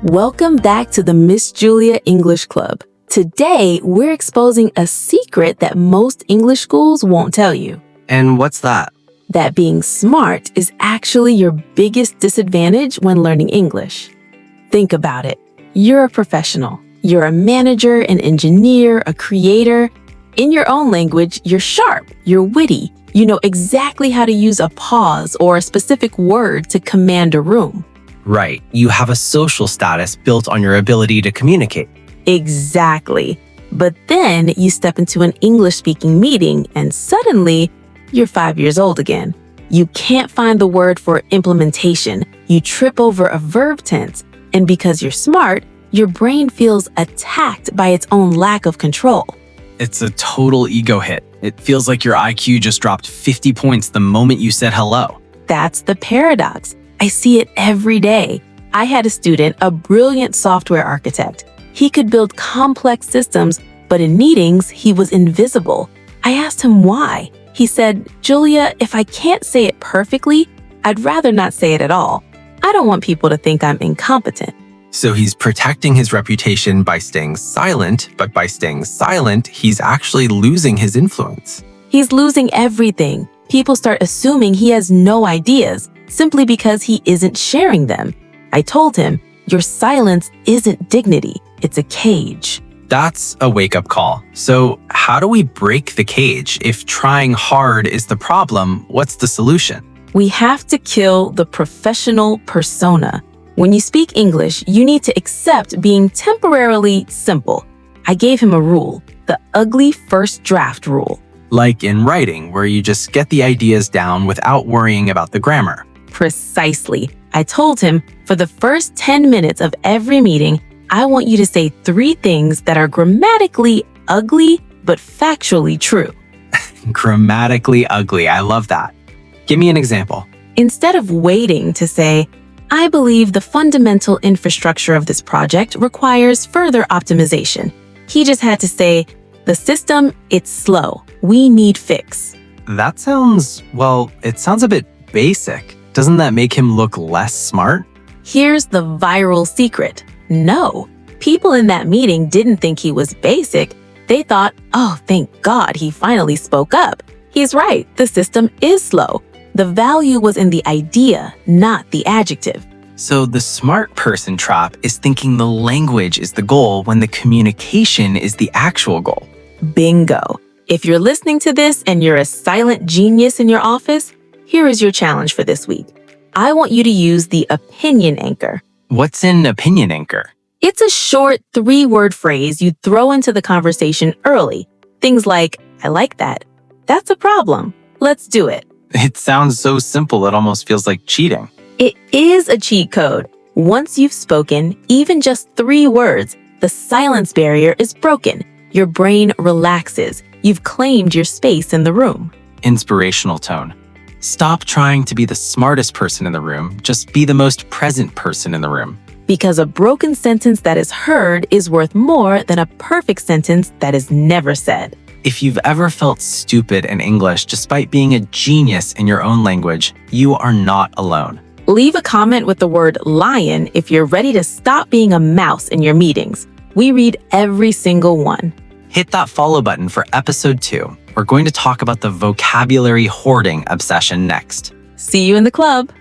Welcome back to the Miss Julia English Club. Today, we're exposing a secret that most English schools won't tell you. And what's that? That being smart is actually your biggest disadvantage when learning English. Think about it. You're a professional. You're a manager, an engineer, a creator. In your own language, you're sharp, you're witty. You know exactly how to use a pause or a specific word to command a room. Right, you have a social status built on your ability to communicate. Exactly. But then you step into an English-speaking meeting and suddenly you're 5 years old again. You can't find the word for implementation. You trip over a verb tense. And because you're smart, your brain feels attacked by its own lack of control. It's a total ego hit. It feels like your IQ just dropped 50 points the moment you said hello. That's the paradox. I see it every day. I had a student, a brilliant software architect. He could build complex systems, but in meetings, he was invisible. I asked him why. He said, "Julia, if I can't say it perfectly, I'd rather not say it at all. I don't want people to think I'm incompetent." So he's protecting his reputation by staying silent, but by staying silent, he's actually losing his influence. He's losing everything. People start assuming he has no ideas simply because he isn't sharing them. I told him, your silence isn't dignity, it's a cage. That's a wake-up call. So how do we break the cage? If trying hard is the problem, what's the solution? We have to kill the professional persona. When you speak English, you need to accept being temporarily simple. I gave him a rule, the ugly first draft rule. Like in writing, where you just get the ideas down without worrying about the grammar. Precisely. I told him, for the first 10 minutes of every meeting, I want you to say 3 things that are grammatically ugly, but factually true. Grammatically ugly, I love that. Give me an example. Instead of waiting to say, I believe the fundamental infrastructure of this project requires further optimization, he just had to say, the system, it's slow. We need fix. That sounds, well, it sounds a bit basic. Doesn't that make him look less smart? Here's the viral secret. No, people in that meeting didn't think he was basic. They thought, oh, thank God he finally spoke up. He's right, the system is slow. The value was in the idea, not the adjective. So the smart person trap is thinking the language is the goal when the communication is the actual goal. Bingo. If you're listening to this and you're a silent genius in your office, here is your challenge for this week. I want you to use the opinion anchor. What's an opinion anchor? It's a short 3-word phrase you throw into the conversation early. Things like, I like that. That's a problem. Let's do it. It sounds so simple it almost feels like cheating. It is a cheat code. Once you've spoken, even just 3 words, the silence barrier is broken. Your brain relaxes. You've claimed your space in the room. Inspirational tone. Stop trying to be the smartest person in the room. Just be the most present person in the room. Because a broken sentence that is heard is worth more than a perfect sentence that is never said. If you've ever felt stupid in English despite being a genius in your own language, you are not alone. Leave a comment with the word lion if you're ready to stop being a mouse in your meetings. We read every single one. Hit that follow button for episode 2. We're going to talk about the vocabulary hoarding obsession next. See you in the club.